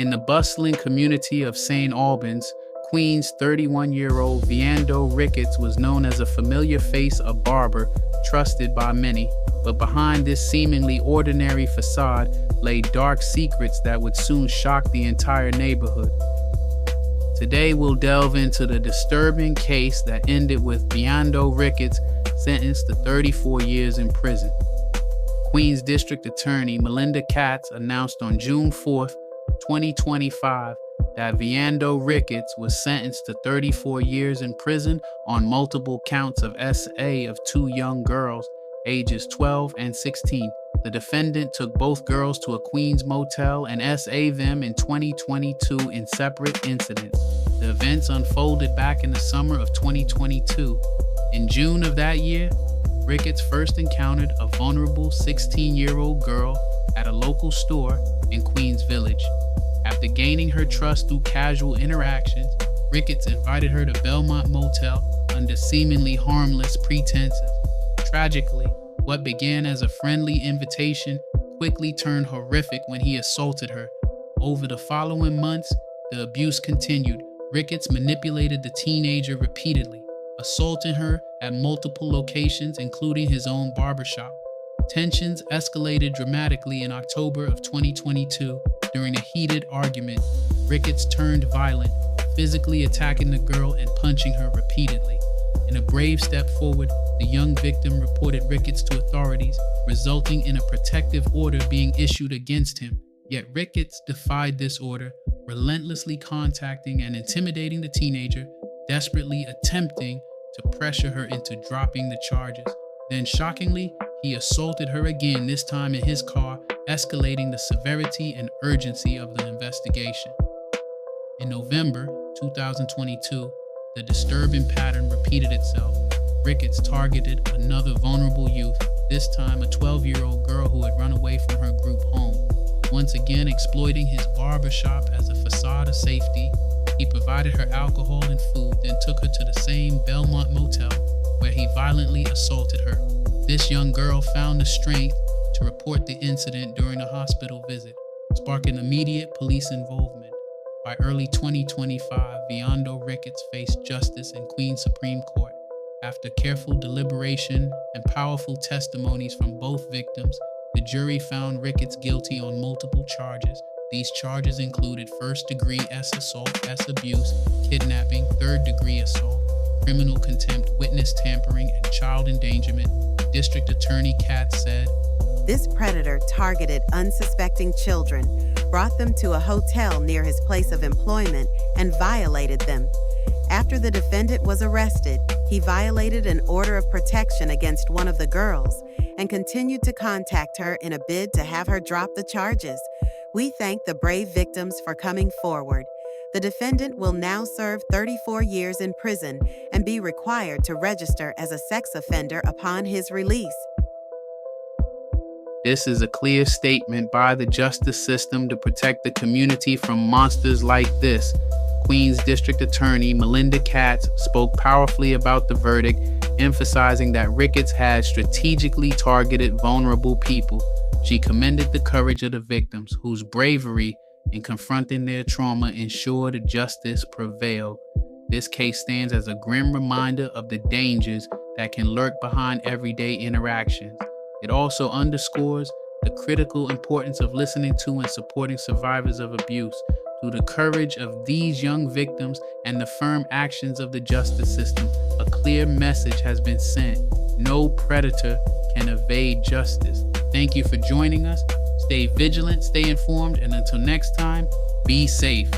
In the bustling community of St. Albans, Queens, 31-year-old Viando Ricketts was known as a familiar face, a barber, trusted by many. But behind this seemingly ordinary facade lay dark secrets that would soon shock the entire neighborhood. Today we'll delve into the disturbing case that ended with Viando Ricketts sentenced to 34 years in prison. Queens District Attorney Melinda Katz announced on June 4th, 2025, that Viando Ricketts was sentenced to 34 years in prison on multiple counts of SA of two young girls, ages 12 and 16. The defendant took both girls to a Queens motel and SA them in 2022 in separate incidents. The events unfolded back in the summer of 2022. In June of that year, Ricketts first encountered a vulnerable 16-year-old girl at a local store in Queens Village. After gaining her trust through casual interactions, Ricketts invited her to Belmont Motel under seemingly harmless pretenses. Tragically, what began as a friendly invitation quickly turned horrific when he assaulted her. Over the following months, the abuse continued. Ricketts manipulated the teenager repeatedly, assaulting her at multiple locations, including his own barbershop. Tensions escalated dramatically in October of 2022 during a heated argument. Ricketts turned violent, physically attacking the girl and punching her repeatedly. In a brave step forward, the young victim reported Ricketts to authorities, resulting in a protective order being issued against him. Yet Ricketts defied this order, relentlessly contacting and intimidating the teenager, desperately attempting to pressure her into dropping the charges. Then, shockingly, he assaulted her again, this time in his car, escalating the severity and urgency of the investigation. In November 2022, the disturbing pattern repeated itself. Ricketts targeted another vulnerable youth, this time a 12-year-old girl who had run away from her group home. Once again exploiting his barbershop as a facade of safety, he provided her alcohol and food, then took her to the same Belmont Motel where he violently assaulted her. This young girl found the strength to report the incident during a hospital visit, sparking immediate police involvement. By early 2025, Viando Ricketts faced justice in Queens Supreme Court. After careful deliberation and powerful testimonies from both victims, the jury found Ricketts guilty on multiple charges. These charges included first-degree assault, abuse, kidnapping, third-degree assault, criminal contempt, witness tampering, and child endangerment. District Attorney Katz said, "This predator targeted unsuspecting children, brought them to a hotel near his place of employment, and violated them. After the defendant was arrested, he violated an order of protection against one of the girls and continued to contact her in a bid to have her drop the charges. We thank the brave victims for coming forward. The defendant will now serve 34 years in prison and be required to register as a sex offender upon his release." This is a clear statement by the justice system to protect the community from monsters like this. Queens District Attorney Melinda Katz spoke powerfully about the verdict, emphasizing that Ricketts had strategically targeted vulnerable people. She commended the courage of the victims, whose bravery in confronting their trauma ensured justice prevailed. This case stands as a grim reminder of the dangers that can lurk behind everyday interactions. It also underscores the critical importance of listening to and supporting survivors of abuse. Through the courage of these young victims and the firm actions of the justice system, a clear message has been sent. No predator can evade justice. Thank you for joining us. Stay vigilant, stay informed, and until next time, be safe.